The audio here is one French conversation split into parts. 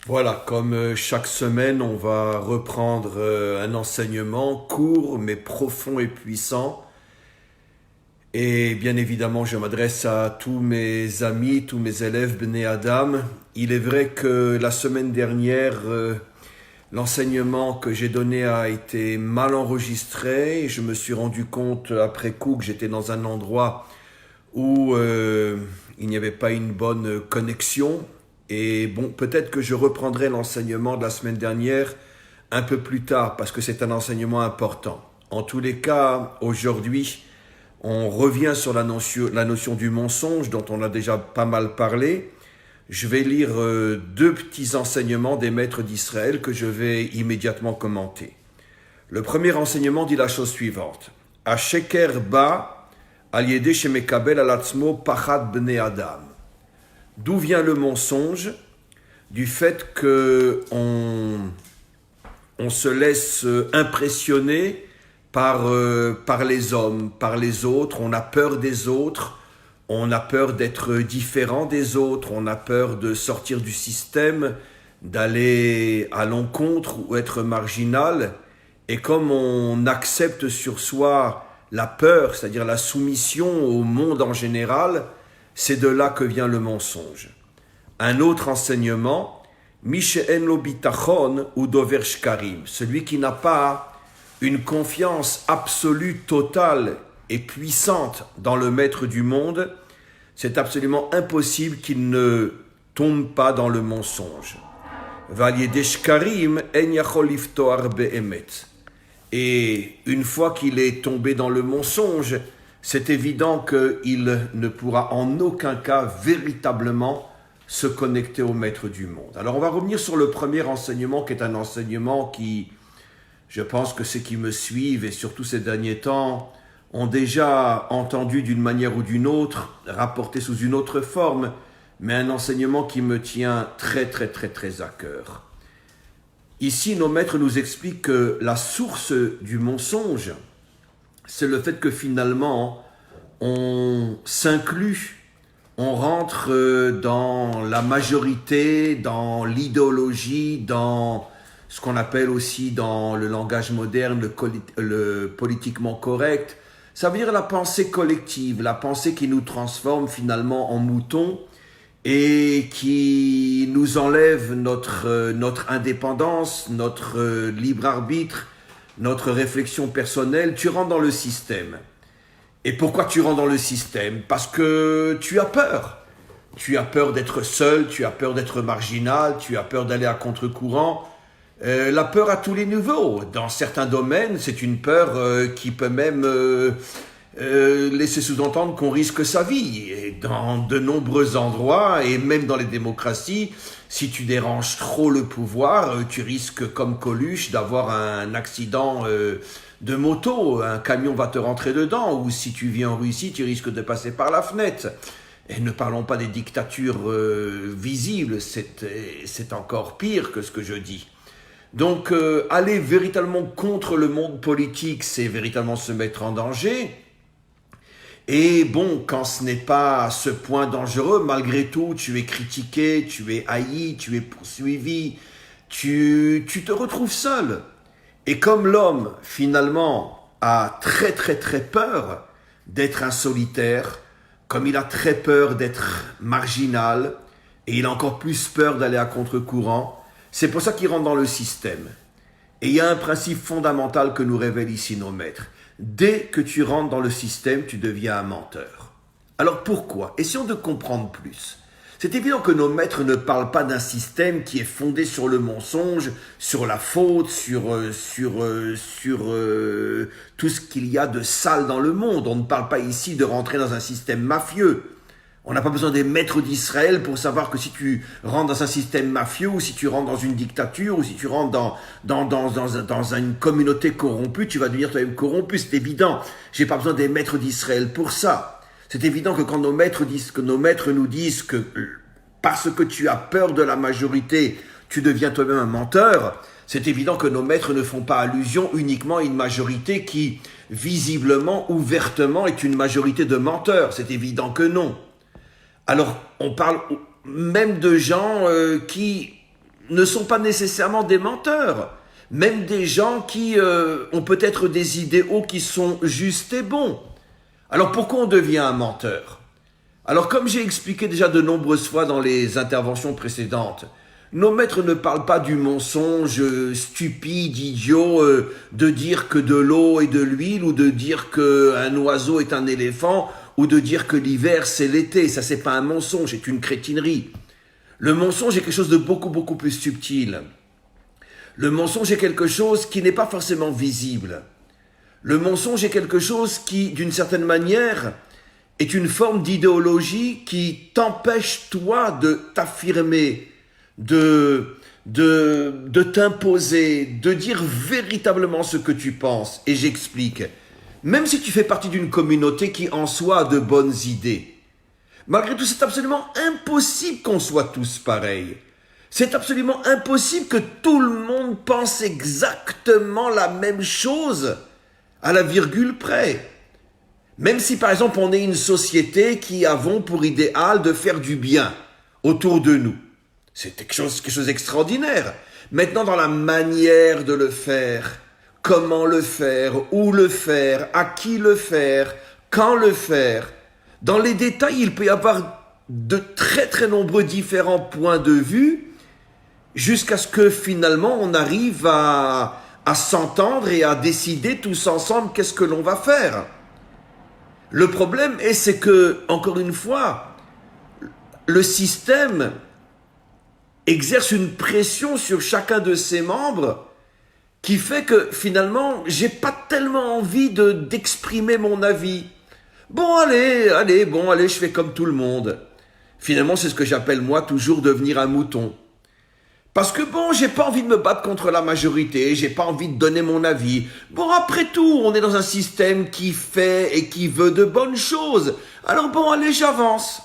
Voilà, comme chaque semaine, on va reprendre un enseignement court mais profond et puissant. Et bien évidemment, je m'adresse à tous mes amis, tous mes élèves Bnei Adam. Il est vrai que la semaine dernière, l'enseignement que j'ai donné a été mal enregistré. Et je me suis rendu compte après coup que j'étais dans un endroit où il n'y avait pas une bonne connexion. Et bon, peut-être que je reprendrai l'enseignement de la semaine dernière un peu plus tard parce que c'est un enseignement important. En tous les cas, aujourd'hui, on revient sur la notion du mensonge dont on a déjà pas mal parlé. Je vais lire deux petits enseignements des maîtres d'Israël que je vais immédiatement commenter. Le premier enseignement dit la chose suivante. A sheker ba al yede shemekabel al atzmo pachat bnei adam. D'où vient le mensonge? Du fait que on se laisse impressionner par les hommes, par les autres. On a peur des autres, on a peur d'être différent des autres, on a peur de sortir du système, d'aller à l'encontre ou être marginal. Et comme on accepte sur soi la peur, c'est-à-dire la soumission au monde en général, c'est de là que vient le mensonge. Un autre enseignement, Mishe'en lo bitachon ou dover shkarim, celui qui n'a pas une confiance absolue, totale et puissante dans le maître du monde, c'est absolument impossible qu'il ne tombe pas dans le mensonge. Val yede shkarim en yachol liftoar be'emet. Et une fois qu'il est tombé dans le mensonge, c'est évident qu'il ne pourra en aucun cas véritablement se connecter au maître du monde. Alors on va revenir sur le premier enseignement qui est un enseignement qui, je pense que ceux qui me suivent et surtout ces derniers temps ont déjà entendu d'une manière ou d'une autre, rapporté sous une autre forme, mais un enseignement qui me tient très très très très à cœur. Ici, nos maîtres nous expliquent que la source du mensonge, c'est le fait que finalement, on s'inclut, on rentre dans la majorité, dans l'idéologie, dans ce qu'on appelle aussi dans le langage moderne le politiquement correct. Ça veut dire la pensée collective, la pensée qui nous transforme finalement en moutons et qui nous enlève notre indépendance, notre libre arbitre, notre réflexion personnelle. Tu rentres dans le système. Et pourquoi tu rentres dans le système? Parce que tu as peur. Tu as peur d'être seul, tu as peur d'être marginal, tu as peur d'aller à contre-courant. La peur à tous les niveaux. Dans certains domaines, c'est une peur qui peut même laisser sous-entendre qu'on risque sa vie. Et dans de nombreux endroits, et même dans les démocraties, si tu déranges trop le pouvoir, tu risques, comme Coluche, d'avoir un accident de moto. Un camion va te rentrer dedans. Ou si tu vis en Russie, tu risques de passer par la fenêtre. Et ne parlons pas des dictatures visibles, c'est encore pire que ce que je dis. Donc, aller véritablement contre le monde politique, c'est véritablement se mettre en danger. Et bon, quand ce n'est pas à ce point dangereux, malgré tout, tu es critiqué, tu es haï, tu es poursuivi, tu te retrouves seul. Et comme l'homme, finalement, a très très très peur d'être un solitaire, comme il a très peur d'être marginal, et il a encore plus peur d'aller à contre-courant, c'est pour ça qu'il rentre dans le système. Et il y a un principe fondamental que nous révèlent ici nos maîtres. Dès que tu rentres dans le système, tu deviens un menteur. Alors pourquoi? Essayons de comprendre plus. C'est évident que nos maîtres ne parlent pas d'un système qui est fondé sur le mensonge, sur la faute, sur tout ce qu'il y a de sale dans le monde. On ne parle pas ici de rentrer dans un système mafieux. On n'a pas besoin des maîtres d'Israël pour savoir que si tu rentres dans un système mafieux, ou si tu rentres dans une dictature, ou si tu rentres dans une communauté corrompue, tu vas devenir toi-même corrompu. C'est évident. J'ai pas besoin des maîtres d'Israël pour ça. C'est évident que quand nos maîtres nous disent que parce que tu as peur de la majorité, tu deviens toi-même un menteur, c'est évident que nos maîtres ne font pas allusion uniquement à une majorité qui, visiblement, ouvertement, est une majorité de menteurs. C'est évident que non. Alors, on parle même de gens qui ne sont pas nécessairement des menteurs. Même des gens qui ont peut-être des idéaux qui sont justes et bons. Alors pourquoi on devient un menteur? Alors comme j'ai expliqué déjà de nombreuses fois dans les interventions précédentes, nos maîtres ne parlent pas du mensonge stupide, idiot, de dire que de l'eau est de l'huile, ou de dire qu'un oiseau est un éléphant, ou de dire que l'hiver c'est l'été. Ça, c'est pas un mensonge, c'est une crétinerie. Le mensonge est quelque chose de beaucoup, beaucoup plus subtil. Le mensonge est quelque chose qui n'est pas forcément visible. Le mensonge est quelque chose qui, d'une certaine manière, est une forme d'idéologie qui t'empêche, toi, de t'affirmer, de t'imposer, de dire véritablement ce que tu penses. Et j'explique. Même si tu fais partie d'une communauté qui en soi a de bonnes idées, malgré tout, c'est absolument impossible qu'on soit tous pareils. C'est absolument impossible que tout le monde pense exactement la même chose à la virgule près. Même si par exemple on est une société qui avons pour idéal de faire du bien autour de nous. C'est quelque chose d'extraordinaire. Maintenant, dans la manière de le faire, comment le faire, où le faire, à qui le faire, quand le faire, dans les détails, il peut y avoir de très très nombreux différents points de vue jusqu'à ce que finalement on arrive à s'entendre et à décider tous ensemble qu'est-ce que l'on va faire. Le problème c'est que, encore une fois, le système exerce une pression sur chacun de ses membres qui fait que finalement, j'ai pas tellement envie d'exprimer mon avis. Bon, allez, je fais comme tout le monde. Finalement, c'est ce que j'appelle moi toujours devenir un mouton. Parce que bon, j'ai pas envie de me battre contre la majorité, j'ai pas envie de donner mon avis. Bon, après tout, on est dans un système qui fait et qui veut de bonnes choses. Alors bon, allez, j'avance.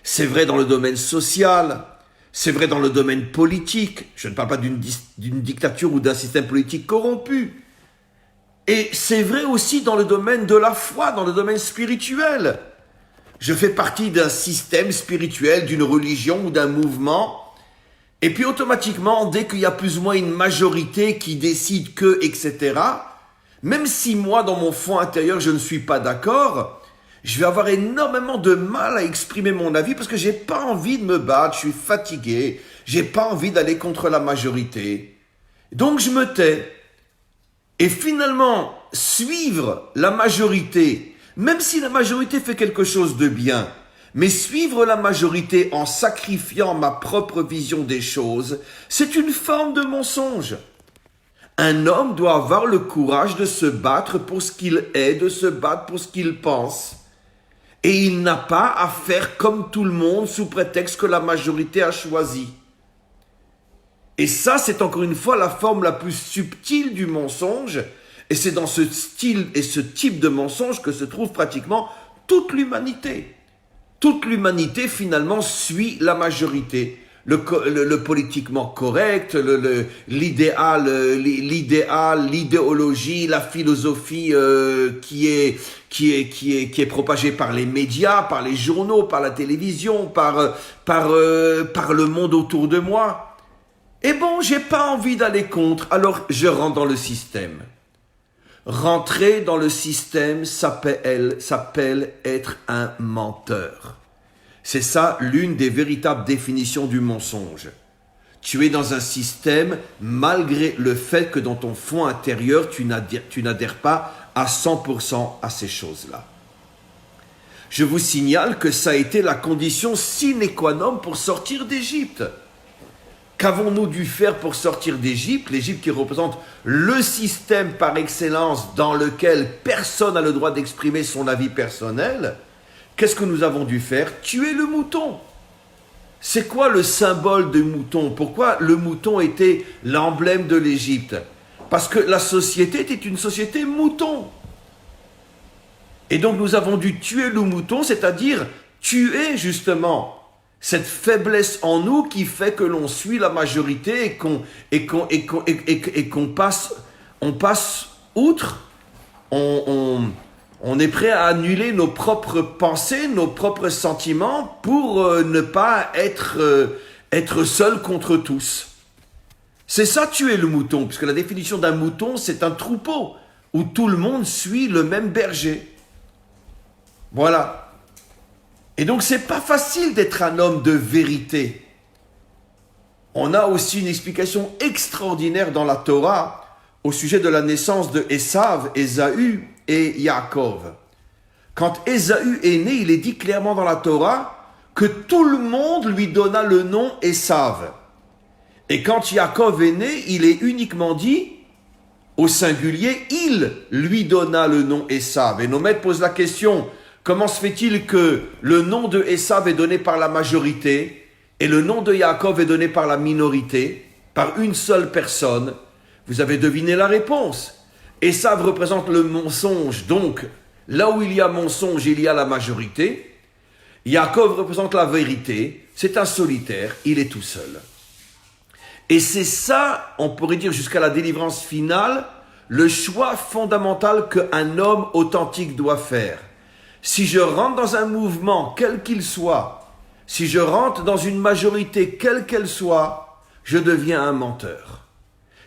C'est vrai dans le domaine social, c'est vrai dans le domaine politique. Je ne parle pas d'une dictature ou d'un système politique corrompu. Et c'est vrai aussi dans le domaine de la foi, dans le domaine spirituel. Je fais partie d'un système spirituel, d'une religion ou d'un mouvement. Et puis automatiquement, dès qu'il y a plus ou moins une majorité qui décide que, etc., même si moi, dans mon fond intérieur, je ne suis pas d'accord, je vais avoir énormément de mal à exprimer mon avis parce que j'ai pas envie de me battre, je suis fatigué, j'ai pas envie d'aller contre la majorité. Donc je me tais. Et finalement, suivre la majorité, même si la majorité fait quelque chose de bien, mais suivre la majorité en sacrifiant ma propre vision des choses, c'est une forme de mensonge. Un homme doit avoir le courage de se battre pour ce qu'il est, de se battre pour ce qu'il pense. Et il n'a pas à faire comme tout le monde sous prétexte que la majorité a choisi. Et ça, c'est encore une fois la forme la plus subtile du mensonge. Et c'est dans ce style et ce type de mensonge que se trouve pratiquement toute l'humanité. Toute l'humanité, finalement, suit la majorité. Le politiquement correct, l'idéal, l'idéologie, la philosophie qui est propagée par les médias, par les journaux, par la télévision, par le monde autour de moi. Et bon, j'ai pas envie d'aller contre, alors je rentre dans le système. Rentrer dans le système s'appelle être un menteur. C'est ça l'une des véritables définitions du mensonge. Tu es dans un système malgré le fait que dans ton fond intérieur, tu n'adhères pas à 100% à ces choses-là. Je vous signale que ça a été la condition sine qua non pour sortir d'Égypte. Qu'avons-nous dû faire pour sortir d'Égypte? L'Égypte qui représente le système par excellence dans lequel personne n'a le droit d'exprimer son avis personnel. Qu'est-ce que nous avons dû faire? Tuer le mouton. C'est quoi le symbole du mouton? Pourquoi le mouton était l'emblème de l'Égypte? Parce que la société était une société mouton. Et donc nous avons dû tuer le mouton, c'est-à-dire tuer justement cette faiblesse en nous qui fait que l'on suit la majorité et qu'on passe outre, on est prêt à annuler nos propres pensées, nos propres sentiments pour ne pas être être seul contre tous. C'est ça tuer le mouton, puisque la définition d'un mouton, c'est un troupeau où tout le monde suit le même berger. Voilà. Et donc, c'est pas facile d'être un homme de vérité. On a aussi une explication extraordinaire dans la Torah au sujet de la naissance de Esav, Ésaü et Yaakov. Quand Ésaü est né, il est dit clairement dans la Torah que tout le monde lui donna le nom Esav. Et quand Yaakov est né, il est uniquement dit, au singulier, il lui donna le nom Esav. Et nos maîtres posent la question, comment se fait-il que le nom de Esav est donné par la majorité et le nom de Yaakov est donné par la minorité, par une seule personne? Vous avez deviné la réponse. Esav représente le mensonge, donc là où il y a mensonge, il y a la majorité. Yaakov représente la vérité, c'est un solitaire, il est tout seul. Et c'est ça, on pourrait dire jusqu'à la délivrance finale, le choix fondamental qu'un homme authentique doit faire. Si je rentre dans un mouvement, quel qu'il soit, si je rentre dans une majorité, quelle qu'elle soit, je deviens un menteur.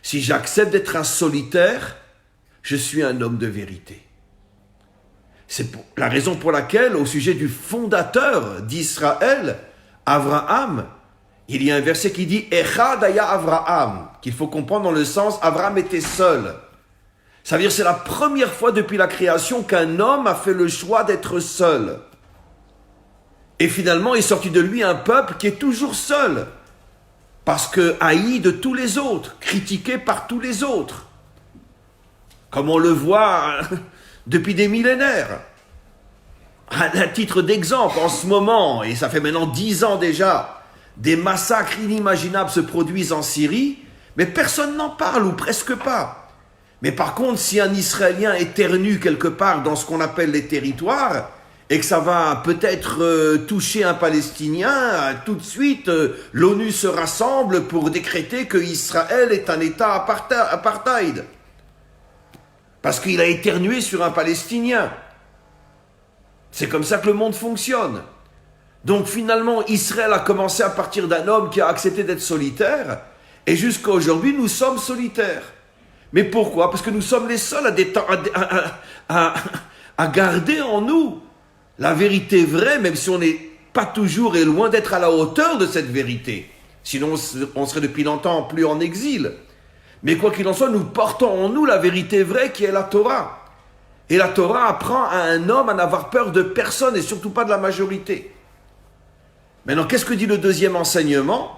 Si j'accepte d'être un solitaire, je suis un homme de vérité. C'est la raison pour laquelle, au sujet du fondateur d'Israël, Abraham, il y a un verset qui dit « Echad haya Avraham » qu'il faut comprendre dans le sens « Abraham était seul ». Ça veut dire que c'est la première fois depuis la création qu'un homme a fait le choix d'être seul. Et finalement, est sorti de lui un peuple qui est toujours seul. Parce que haï de tous les autres, critiqué par tous les autres. Comme on le voit depuis des millénaires. À titre d'exemple, en ce moment, et ça fait maintenant 10 ans déjà, des massacres inimaginables se produisent en Syrie, mais personne n'en parle, ou presque pas. Mais par contre, si un Israélien éternue quelque part dans ce qu'on appelle les territoires, et que ça va peut-être toucher un Palestinien, tout de suite, l'ONU se rassemble pour décréter que Israël est un État apartheid. Parce qu'il a éternué sur un Palestinien. C'est comme ça que le monde fonctionne. Donc finalement, Israël a commencé à partir d'un homme qui a accepté d'être solitaire, et jusqu'à aujourd'hui, nous sommes solitaires. Mais pourquoi? Parce que nous sommes les seuls à garder en nous la vérité vraie, même si on n'est pas toujours et loin d'être à la hauteur de cette vérité. Sinon, on serait depuis longtemps plus en exil. Mais quoi qu'il en soit, nous portons en nous la vérité vraie qui est la Torah. Et la Torah apprend à un homme à n'avoir peur de personne et surtout pas de la majorité. Maintenant, qu'est-ce que dit le deuxième enseignement?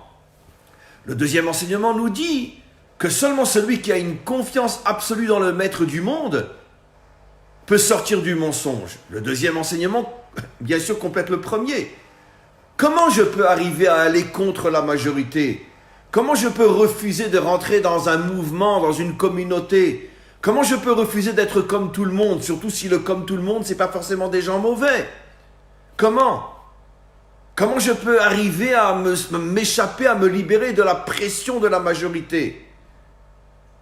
Le deuxième enseignement nous dit que seulement celui qui a une confiance absolue dans le maître du monde peut sortir du mensonge. Le deuxième enseignement, bien sûr, complète le premier. Comment je peux arriver à aller contre la majorité? Comment je peux refuser de rentrer dans un mouvement, dans une communauté? Comment je peux refuser d'être comme tout le monde? Surtout si le comme tout le monde, c'est pas forcément des gens mauvais. Comment je peux arriver à m'échapper, à me libérer de la pression de la majorité?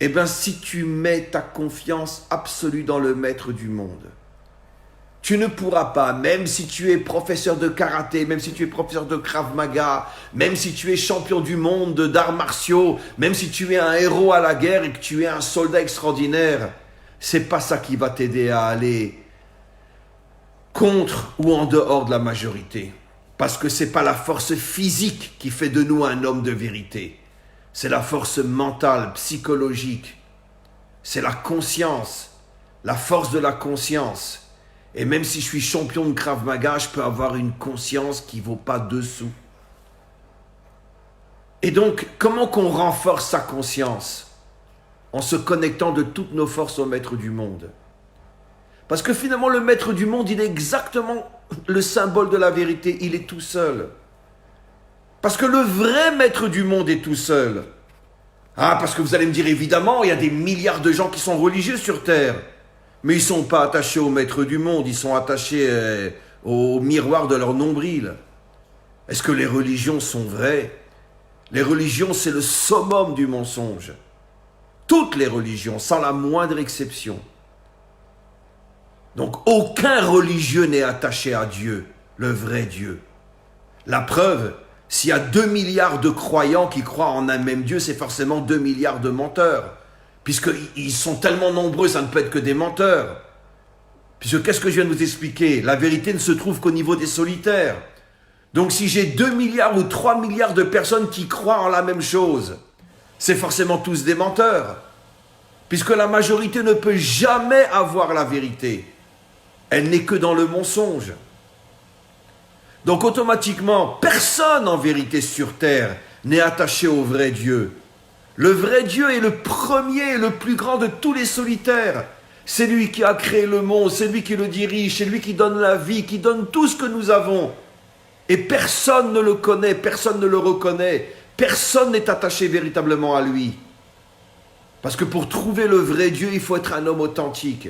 Eh bien, si tu mets ta confiance absolue dans le maître du monde, tu ne pourras pas, même si tu es professeur de karaté, même si tu es professeur de Krav Maga, même si tu es champion du monde d'arts martiaux, même si tu es un héros à la guerre et que tu es un soldat extraordinaire, c'est pas ça qui va t'aider à aller contre ou en dehors de la majorité. Parce que c'est pas la force physique qui fait de nous un homme de vérité. C'est la force mentale, psychologique. C'est la conscience, la force de la conscience. Et même si je suis champion de Krav Maga, je peux avoir une conscience qui ne vaut pas 2 sous. Et donc, comment qu'on renforce sa conscience? En se connectant de toutes nos forces au maître du monde. Parce que finalement, le maître du monde, il est exactement le symbole de la vérité. Il est tout seul. Parce que le vrai maître du monde est tout seul. Ah, parce que vous allez me dire, évidemment, il y a des milliards de gens qui sont religieux sur Terre. Mais ils ne sont pas attachés au maître du monde, ils sont attachés au miroir de leur nombril. Est-ce que les religions sont vraies? Les religions, c'est le summum du mensonge. Toutes les religions, sans la moindre exception. Donc, aucun religieux n'est attaché à Dieu, le vrai Dieu. La preuve, S'il y a 2 milliards de croyants qui croient en un même Dieu, c'est forcément 2 milliards de menteurs. Puisqu'ils sont tellement nombreux, ça ne peut être que des menteurs. Puisque qu'est-ce que je viens de vous expliquer? La vérité ne se trouve qu'au niveau des solitaires. Donc si j'ai 2 milliards ou 3 milliards de personnes qui croient en la même chose, c'est forcément tous des menteurs. Puisque la majorité ne peut jamais avoir la vérité. Elle n'est que dans le mensonge. Donc automatiquement, personne en vérité sur terre n'est attaché au vrai Dieu. Le vrai Dieu est le premier et le plus grand de tous les solitaires. C'est lui qui a créé le monde, c'est lui qui le dirige, c'est lui qui donne la vie, qui donne tout ce que nous avons. Et personne ne le connaît, personne ne le reconnaît, personne n'est attaché véritablement à lui. Parce que pour trouver le vrai Dieu, il faut être un homme authentique.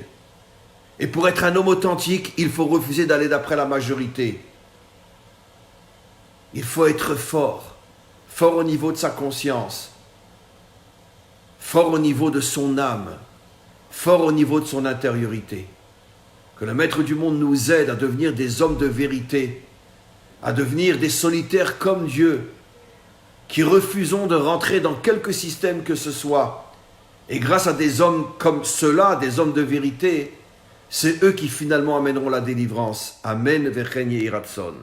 Et pour être un homme authentique, il faut refuser d'aller d'après la majorité. Il faut être fort, fort au niveau de sa conscience, fort au niveau de son âme, fort au niveau de son intériorité. Que le Maître du monde nous aide à devenir des hommes de vérité, à devenir des solitaires comme Dieu, qui refusons de rentrer dans quelque système que ce soit. Et grâce à des hommes comme ceux-là, des hommes de vérité, c'est eux qui finalement amèneront la délivrance. Amen, Vechen Yehi Ratzon.